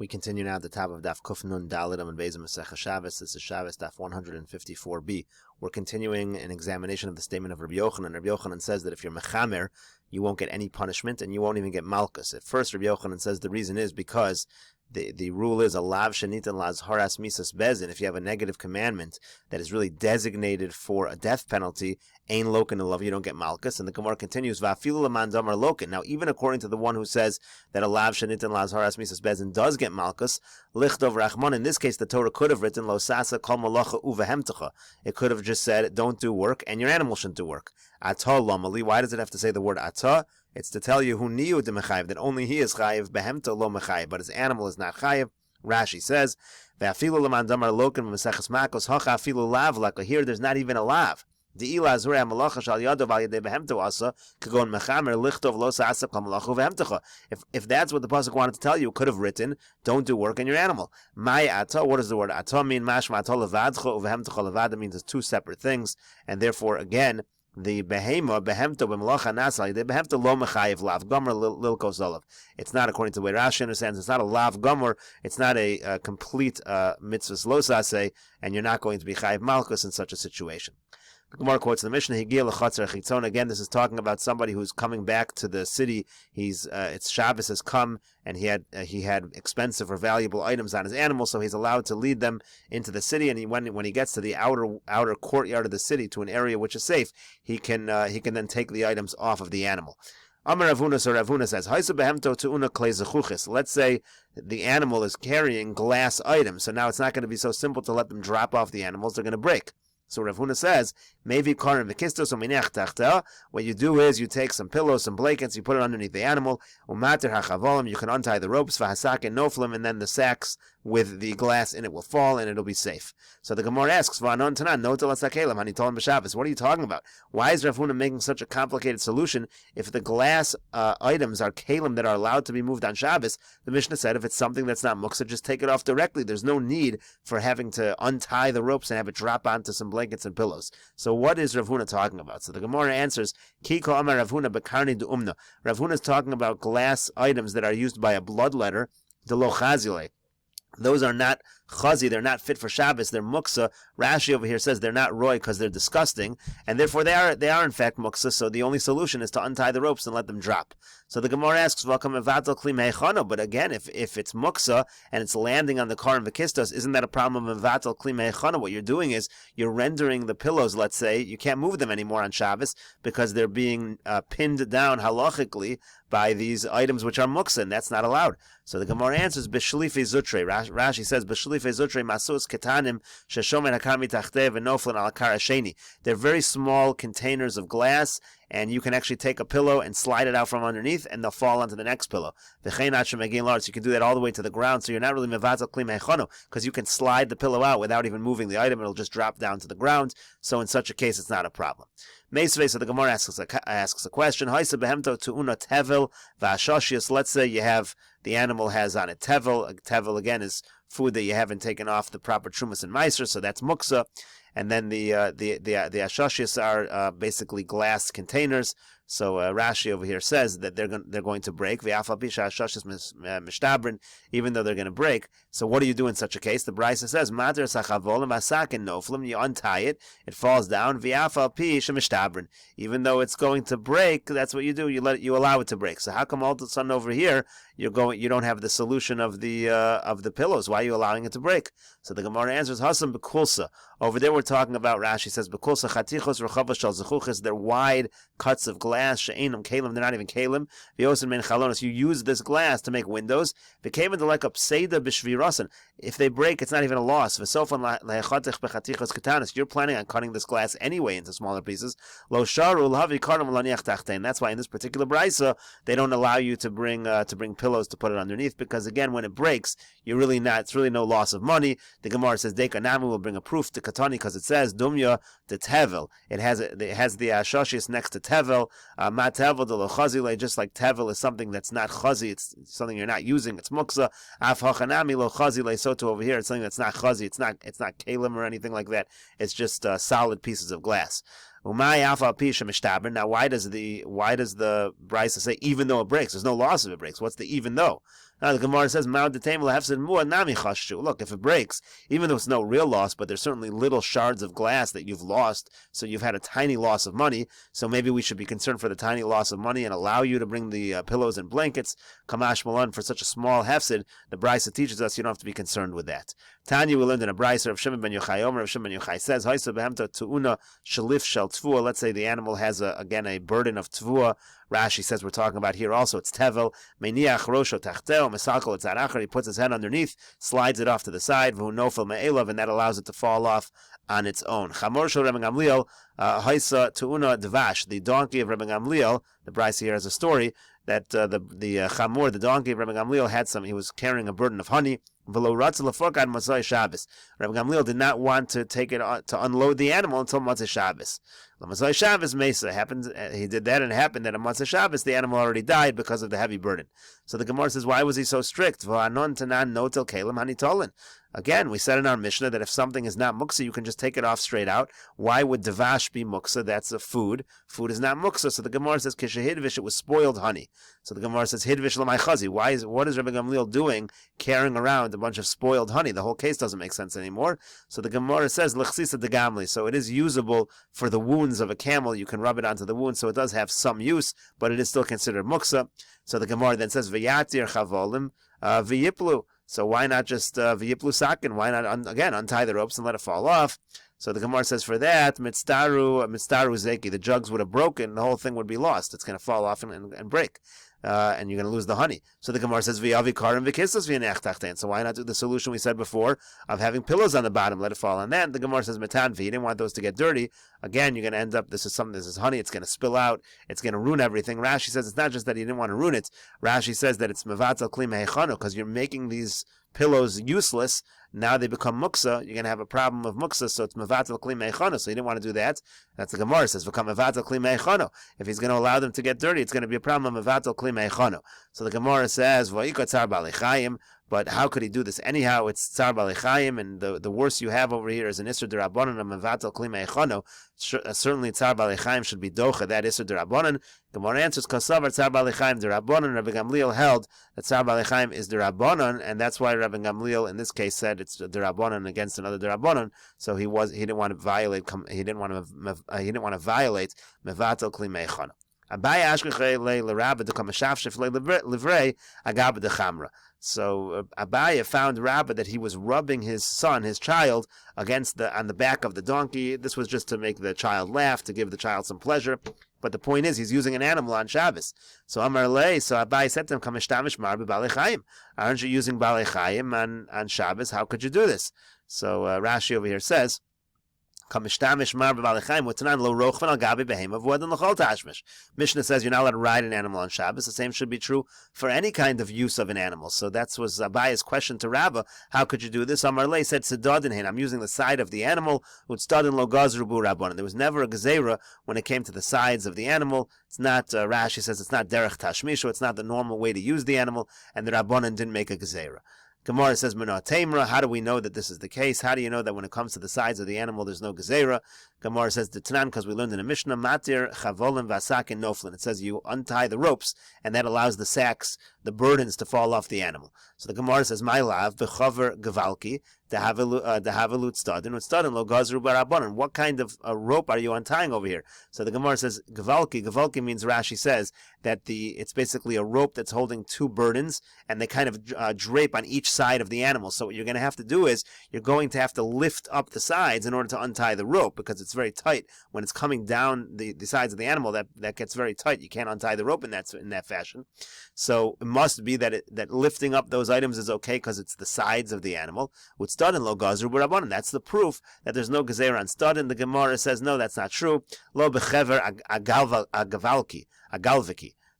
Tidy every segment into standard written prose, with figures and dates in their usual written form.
We continue now at the top of Daf Kufnun Dalidam and Bezim Masechet Shabbos. This is Shabbos Daf 154b. We're continuing an examination of the statement of Rabbi Yochanan. Rabbi Yochanan says that if you're mechamer, you won't get any punishment and you won't even get malchus. At first, Rabbi Yochanan says the reason is because the rule is a lav shenitan lazharas misas bezin. If you have a negative commandment that is really designated for a death penalty, ain lokin love, you don't get malchus. And the Gemara continues, vafilu laman damar lokin. Now, even according to the one who says that a lav shenitan lazharas misas bezin does get malchus, lichtov rachman. In this case, the Torah could have written lo sasa kol malacha uvehemtecha. It could have just said, don't do work, and your animal shouldn't do work. Atah lamali. Why does it have to say the word atah? It's to tell you who niyu de mechayiv, that only he is chayiv, behemta lo mechayiv, but his animal is not chayiv. Rashi says, ve'afilu leman damar lokin Meseches makos hacha afilu lav laka. Here, there's not even a lav. De'ila azurei hamalacha shal yadav al yadei behemta asa kagon mechamer lichtov lo sa'asab kal malacha uvehemtecha. If that's what the pasuk wanted to tell you, it could have written, don't do work on your animal. Mai atah. What does the word atah mean? Mashma atah levadcha uvehemtecha levada means it's two separate things, and therefore again, the behema, behemta, b'melacha nasai, the behemta lo mechayiv lav gomer lilkos olav. It's not, according to the way Rashi understands, it's not a lav gomer, it's not a complete mitzvahs lo saseh, and you're not going to be chayiv malchus in such a situation. The Gemara quotes the Mishnah, Higia l'chatzer chitzon. Again, this is talking about somebody who's coming back to the city. It's Shabbos has come, and he had expensive or valuable items on his animal, so he's allowed to lead them into the city. And when he gets to the outer courtyard of the city, to an area which is safe, he can then take the items off of the animal. Amar Ravuna, so Ravuna says, Haisa behemto tu'una klei zechuchis. Let's say the animal is carrying glass items, so now it's not going to be so simple to let them drop off the animals; they're going to break. So Rav Huna says, maybe karim v'kistos u'minech tachta. What you do is you take some pillows, some blankets, you put it underneath the animal. Umater hachavolim, you can untie the ropes, v'hasak and noflim, and then the sacks with the glass in it will fall and it'll be safe. So the Gemara asks, V'anon tanan notel asakelim hanitolim b'Shabbos. What are you talking about? Why is Rav Huna making such a complicated solution if the glass items are kalim that are allowed to be moved on Shabbos? The Mishnah said if it's something that's not muksa, just take it off directly. There's no need for having to untie the ropes and have it drop onto some blankets and pillows. So what is Rav Huna talking about? So the Gemara answers, Ki ko amar Rav Huna bekarni du'umna. Rav Huna is talking about glass items that are used by a bloodletter, the lo chazile. Those are not chazi, they're not fit for Shabbos, they're muksa. Rashi over here says they're not roy because they're disgusting, and therefore they are in fact muksa, so the only solution is to untie the ropes and let them drop. So the Gemara asks, but again, if it's muksa and it's landing on the karim v'kistos, isn't that a problem of mevatel kli me'echana? What you're doing is you're rendering the pillows, let's say, you can't move them anymore on Shabbos because they're being pinned down halachically by these items which are muksa, and that's not allowed. So the Gemara answers, b'shlifi zutre. Rashi says, b'shlifi zutre masus ketanim sheshomen hakami tachteh v'noflin al kar hasheni. They're very small containers of glass, and you can actually take a pillow and slide it out from underneath, and they'll fall onto the next pillow. So you can do that all the way to the ground, so you're not really mevatel kli me'echano, because you can slide the pillow out without even moving the item, it'll just drop down to the ground, so in such a case, it's not a problem. Mesechet, so the Gemara asks a question, Haisa behemto tu'una tevel v'ashoshius. Let's say you have, the animal has on it tevel. A tevel, again, is food that you haven't taken off the proper trumas and meiser, so that's muksa. And then the ashoshias are basically glass containers. So Rashi over here says that they're going to break. Even though they're going to break. So what do you do in such a case? The Brisa says, Mater sachavolim asakin noflim. You untie it, it falls down. Even though it's going to break, that's what you do. You allow it to break. So how come all of a sudden over here you don't have the solution of the pillows? Why are you allowing it to break? So the Gemara answers, Hasan bekulsa. Over there we're talking about, Rashi says, bekulsa chatichos rechavas shal zechuchis. They're wide cuts of glass. She'enum kalim, they're not even kalim. V'yosin min chalonos, you use this glass to make windows. V'kemen deleka pseida b'shvirasan. If they break, it's not even a loss. V'sofan lehechatich b'chatichos ketanis. You're planning on cutting this glass anyway into smaller pieces. Lo sharu l'havi karam l'aniach tachtein. That's why in this particular brisa they don't allow you to bring pillows to put it underneath, because again, when it breaks, it's really no loss of money. The Gemara says Deka Nami will bring a proof to Katani because it says Dumya to Tevel. It has the Ashoshius next to Tevel. Ma Tevel de lo chazile, just like Tevel is something that's not chazi, it's something you're not using. It's muksa. Af hachanami lo chazile. So too over here, it's something that's not chazi. It's not kalim or anything like that. It's just solid pieces of glass. Now, why does the Brisa say even though it breaks? There's no loss if it breaks. What's the even though? Now the Gemara says, look, if it breaks, even though it's no real loss, but there's certainly little shards of glass that you've lost, so you've had a tiny loss of money, so maybe we should be concerned for the tiny loss of money and allow you to bring the pillows and blankets. Kamash Malan, for such a small hefsid, the Brisa teaches us you don't have to be concerned with that. Tanya, we learned in a Brisa of Shimon ben Yochai Omer, of Shimon ben Yochai says, let's say the animal has, again, a burden of tvua. Rashi says we're talking about here also, it's tevel, meniach rosho tachteo, mesakol etzarachar, he puts his head underneath, slides it off to the side, v'hu nofel me'elav, and that allows it to fall off on its own. Chamor shel Rebbe Gamliel, haisa tuuna devash, the donkey of Rebbe Gamliel, the Brisa here has a story, that the chamor, the donkey of Rebbe Gamliel, he was carrying a burden of honey. Rebbe Gamliel did not want to take it to unload the animal until Motzei Shabbos. Motzei Shabbos Mesa happened. He did that, and it happened that on Motzei Shabbos the animal already died because of the heavy burden. So the Gemara says, why was he so strict? Again, we said in our Mishnah that if something is not muksa, you can just take it off straight out. Why would devash be muksa? That's a food. Food is not muksa. So the Gemara says, Kishahidvish, it was spoiled honey. So the Gemara says, Hidvish l'may chazi. What is Rebbe Gamliel doing carrying around a bunch of spoiled honey? The whole case doesn't make sense anymore. So the Gemara says, L'chsisa de gamli. So it is usable for the wounds of a camel. You can rub it onto the wound, so it does have some use, but it is still considered muksa. So the Gemara then says, V'yatir chavolim v'yiplu. So why not just v'yiplu sakin? Why not, again, untie the ropes and let it fall off? So the Gemara says for that, mitzdaru zeki, the jugs would have broken, the whole thing would be lost. It's going to fall off and break. And you're going to lose the honey. So the Gemara says, V'yavi karim v'kisas v'yanech tachten. So why not do the solution we said before of having pillows on the bottom, let it fall on that? The Gemara says, Metan v'yi, you didn't want those to get dirty. Again, you're going to end up, this is honey, it's going to spill out, it's going to ruin everything. Rashi says it's not just that he didn't want to ruin it. Rashi says that it's mevatel kli mehechano, because you're making these pillows useless. Now they become muksa, you're going to have a problem of muksa, so it's mevatel kli meichano, so you didn't want to do that. That's the Gemara says, become mevatel kli meichano. If he's going to allow them to get dirty, it's going to be a problem of mevatel kli meichano. So the Gemara says, v'yiko tzar b'alei, but how could he do this? Anyhow, it's tzar b'alei, and the worst you have over here is an isur d'rabbanan of mevatel kli meichano. Certainly tzar b'alei should be docha, that isur d'rabbanan. Gemara answers, kasavar tzar b'alei d'rabbanan. Rabbi Gamliel held that tzar b'alei is d'rabbanan, and that's why Rabbi Gamliel in this case said it's d'rabbanan against another d'rabbanan. So he didn't want to violate mevatel kli meichano. Abaye ashkechei leRabba to come shafshef livrei agab dechamra. So Abaye found Rabba that he was rubbing his son, his child, on the back of the donkey. This was just to make the child laugh, to give the child some pleasure. But the point is, he's using an animal on Shabbos. So Amar Lei, so Abaye said to him, Kameshtamish mar b'balei chayim. Aren't you using balei chayim on Shabbos? How could you do this? So Rashi over here says, Mishnah says you're not allowed to ride an animal on Shabbos. The same should be true for any kind of use of an animal. So that was Abaye's question to Rabbah. How could you do this? Amar Lei said, I'm using the side of the animal. There was never a gezerah when it came to the sides of the animal. It's not, Rashi says it's not derech tashmishu. It's not the normal way to use the animal. And the Rabbanan didn't make a gezerah. Gemara says, how do we know that this is the case? How do you know that when it comes to the sides of the animal, there's no gezerah? Gemara says, because we learned in a Mishnah, matir chavolim vasakin noflin. It says you untie the ropes, and that allows the sacks, the burdens, to fall off the animal. So the Gemara says, my lav, bechover gevalki, dehavelut stadin, stadin lo gazru barabanan. What kind of rope are you untying over here? So the Gemara says, gevalki. Gevalki means, Rashi says, that it's basically a rope that's holding two burdens, and they kind of drape on each side of the animal. So what you're going to have to do is, you're going to have to lift up the sides in order to untie the rope, because it's very tight. When it's coming down the sides of the animal, that gets very tight. You can't untie the rope in that fashion. So it must be that lifting up those items is okay because it's the sides of the animal. With stadin lo gazru b'rabbanan. That's the proof that there's no gezer on stadin. The Gemara says no, that's not true. Lo bechever agalviki.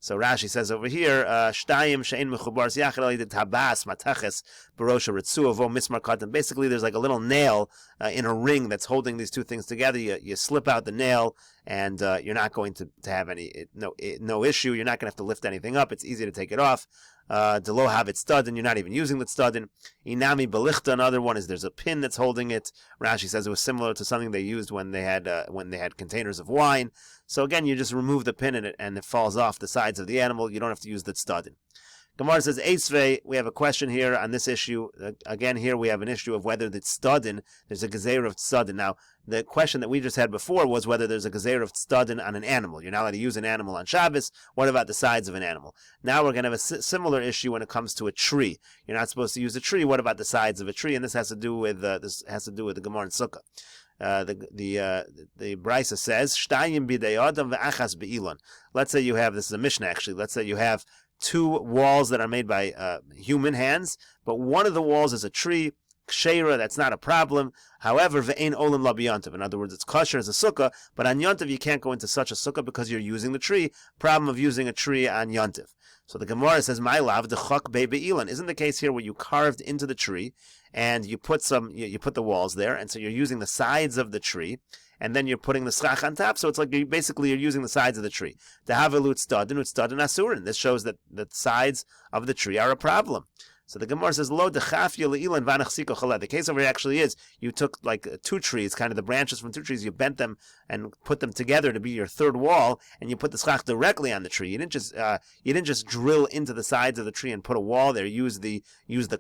So Rashi says over here, Shtayim she'en mechubar yachad ali tabas mateches barosha ritzu avo mismar katan. Basically, there's like a little nail in a ring that's holding these two things together. You slip out the nail, and you're not going to have no issue. You're not going to have to lift anything up. It's easy to take it off. Delo have it studin, you're not even using the studin. Inami belichta, another one is there's a pin that's holding it. Rashi says it was similar to something they used when they had containers of wine. So again, you just remove the pin and it falls off the sides of the animal. You don't have to use the studin. Gemara says, Eisvei, we have a question here on this issue. Again, here we have an issue of whether the tzadin, there's a gezeira of tzadin. Now, the question that we just had before was whether there's a gezeira of tzadin on an animal. You're not allowed to use an animal on Shabbos. What about the sides of an animal? Now we're going to have a similar issue when it comes to a tree. You're not supposed to use a tree. What about the sides of a tree? And this has to do with the Gemara and Sukkah. The Brisa says, Shtayim bidei adam ve'achas be'ilon. Let's say you have, this is a Mishnah actually, let's say you have two walls that are made by human hands, but one of the walls is a tree, ksheira, that's not a problem. However, ve'ein olin la b'yantiv. In other words, it's kosher as a sukkah, but on yontiv you can't go into such a sukkah because you're using the tree. Problem of using a tree on yontiv. So the Gemara says, my lav dechak be be'ilan. Isn't the case here where you carved into the tree and you put you put the walls there, and so you're using the sides of the tree, and then you're putting the schach on top, so it's like you're using the sides of the tree. Dehavelut stadin asurin. This shows that the sides of the tree are a problem. So the Gemara says, Lo dechafya le'ilan vanachsiko chaleh. The case over here actually is, you took like two trees, kind of the branches from two trees, you bent them and put them together to be your third wall, and you put the schach directly on the tree. You didn't just drill into the sides of the tree and put a wall there. Use the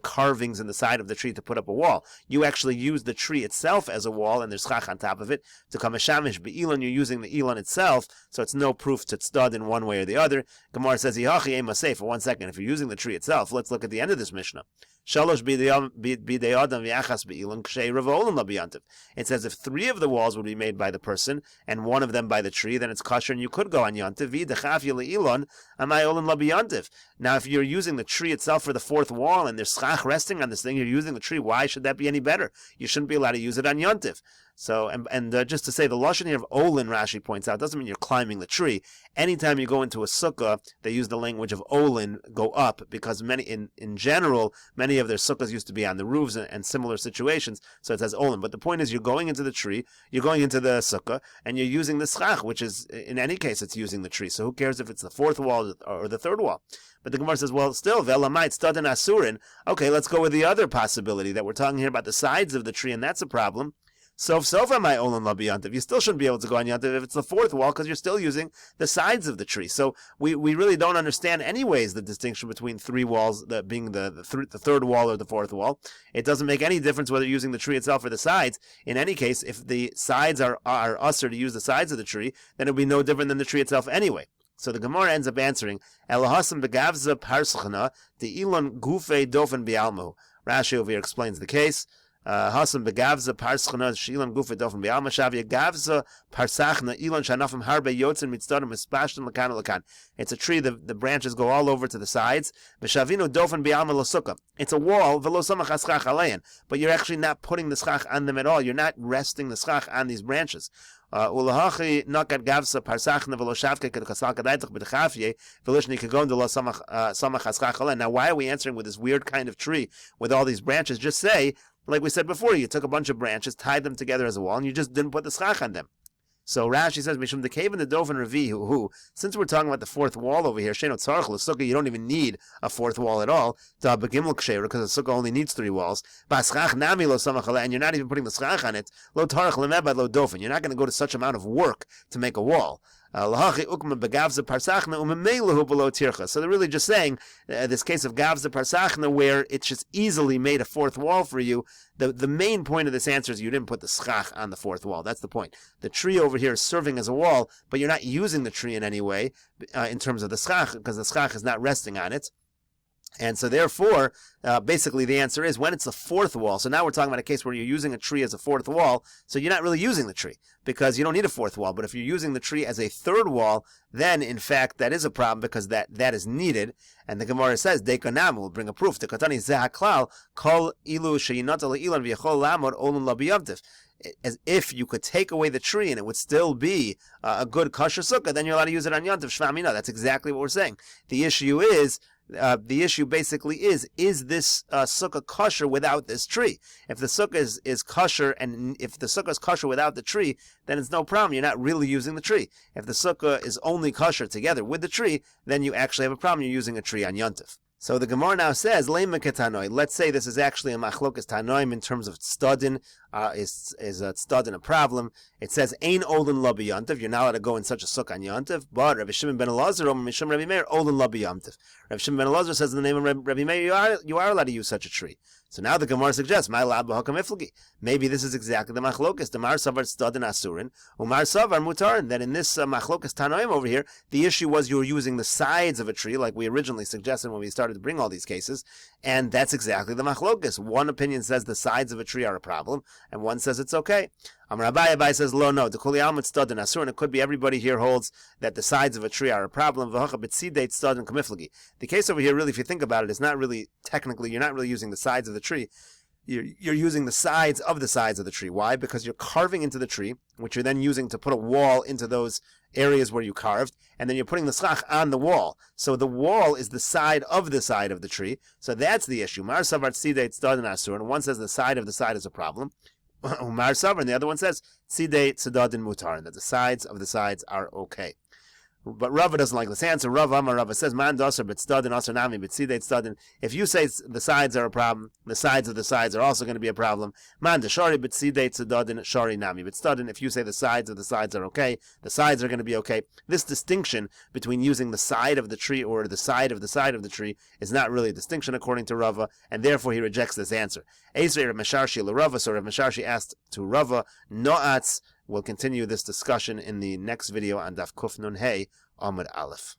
carvings in the side of the tree to put up a wall. You actually use the tree itself as a wall, and there's schach on top of it. To come a shamish be'ilan, you're using the ilan itself, so it's no proof to stud in one way or the other. Gemara says, Yihachi ema say, for 1 second, if you're using the tree itself, let's look at the end of this Mishnah. Shalosh bidei adam v'achas be'ilan ksheira v'olim la b'yantiv. It says if 3 of the walls would be made by the person and 1 of them by the tree, then it's kosher and you could go on yontiv. V'dechafya le'ilan amay olim la b'yantiv. Now, if you're using the tree itself for the 4th wall and there's schach resting on this thing, you're using the tree. Why should that be any better? You shouldn't be allowed to use it on yontiv. So, and just to say, the lashon here of olin, Rashi points out, doesn't mean you're climbing the tree. Anytime you go into a sukkah, they use the language of olin, go up, because in general, many of their sukkahs used to be on the roofs and similar situations, so it says olin. But the point is, you're going into the tree, you're going into the sukkah, and you're using the schach, which is, in any case, it's using the tree. So who cares if it's the 4th wall or the 3rd wall? But the Gemara says, well, still, ve'lamait stadin asurin. Okay, let's go with the other possibility, that we're talking here about the sides of the tree, and that's a problem. Sof am I olin la b'yantiv. You still shouldn't be able to go on yantiv if it's the 4th wall, because you're still using the sides of the tree. So we really don't understand anyways the distinction between 3 walls, being the 3rd wall or the 4th wall. It doesn't make any difference whether you're using the tree itself or the sides. In any case, if the sides are usher to use the sides of the tree, then it would be no different than the tree itself anyway. So the Gemara ends up answering, Elahasam begavza parschana de ilon gufe dofen bialmu. Rashi over here explains the case. Hasam begavza parschana shilam gufe dofen bialma shavia gavza parsachna ilon shanafim harbe yotzin mitzdarim mispashtin lakan lakan. It's a tree. The branches go all over to the sides. Meshavino dofen bialma lasukkah. It's a wall velo samach haschach alein, but you're actually not putting the schach on them at all. You're not resting the schach on these branches. Ulahachi nakat gavsa parsachna velo shavke kedchasal kadaitach b'dechafye velishni kagon de lo samach haschach alein. Now, why are we answering with this weird kind of tree with all these branches? Just say, like we said before, you took a bunch of branches, tied them together as a wall, and you just didn't put the schach on them. So Rashi says, Mishum the cave and the dofen revi, who, since we're talking about the 4th wall over here, Sheno tzarech l'sukkah, you don't even need a 4th wall at all, to begimel ksheira, because the sukkah only needs 3 walls. Ba'schach nami lo samach aleh, and you're not even putting the schach on it. Lo tarech lemebad lo dofen. You're not going to go to such amount of work to make a wall. So they're really just saying this case of gavza parsachna, where it's just easily made a 4th wall for you. The main point of this answer is you didn't put the schach on the 4th wall. That's the point. The tree over here is serving as a wall, but you're not using the tree in any way in terms of the schach, because the schach is not resting on it. And so therefore, basically the answer is when it's the 4th wall. So now we're talking about a case where you're using a tree as a 4th wall, so you're not really using the tree, because you don't need a 4th wall. But if you're using the tree as a 3rd wall, then in fact that is a problem, because that is needed. And the Gemara says, Dekanam will bring a proof. Dekatani zehaklal kol ilu sheyinat ilan v'yachol lamod olun labiyavtiv. As if you could take away the tree and it would still be a good kosher sukkah, then you're allowed to use it on Yontiv Shvamina. That's exactly what we're saying. The issue basically is this sukkah kosher without this tree? If the sukkah is kosher, and if the sukkah is kosher without the tree, then it's no problem. You're not really using the tree. If the sukkah is only kosher together with the tree, then you actually have a problem. You're using a tree on Yontif. So the Gemara now says, let's say this is actually a machlokas tanoim in terms of tzadin. Is a tzadin a problem? It says, Ein olin la b'yantiv. You're not allowed to go in such a sukkah on yantiv. But Rabbi Shimon ben Elazar, Mishum Rabbi Meir, olin la b'yantiv. Rabbi Shimon ben Elazar says in the name of Rabbi Meir, you are allowed to use such a tree. So now the Gemara suggests, my lab b'hakam iflagi. Maybe this is exactly the machlokas. The mar savar tzadin asurin, umar savar mutarin. That in this machlokas tanoim over here, the issue was you were using the sides of a tree, like we originally suggested when we started to bring all these cases, and that's exactly the machlokas. One opinion says the sides of a tree are a problem, and one says it's okay. Amar Abai says, lo, no, the kuli almut tzadin asur, and it could be everybody here holds that the sides of a tree are a problem. V'hacha b'tzidei tzadin kamiflagi. The case over here, really, if you think about it, is not really, technically, you're not really using the sides of the tree. You're using the sides of the tree. Why? Because you're carving into the tree, which you're then using to put a wall into those areas where you carved, and then you're putting the schach on the wall. So the wall is the side of the tree. So that's the issue. Mar savar tzidei tzadin asur, and one says the side of the side is a problem. Umar savar, and the other one says tzidei tzadin mutar, and that the sides of the sides are okay. But Rava doesn't like this answer. Rava says, Man doser but stadin aser nami but sidei stadin. If you say the sides are a problem, the sides of the sides are also going to be a problem. Man shari but sidei tzadin shari nami but stadin. If you say the sides of the sides are okay, the sides are going to be okay. This distinction between using the side of the tree or the side of the tree is not really a distinction according to Rava, and therefore he rejects this answer. Eisrei Rav Mesharshi l'Rava, so Rav Mesharshi asked to Rava, No'atz. We'll continue this discussion in the next video on Daf Kuf Nun Hey Amud Aleph.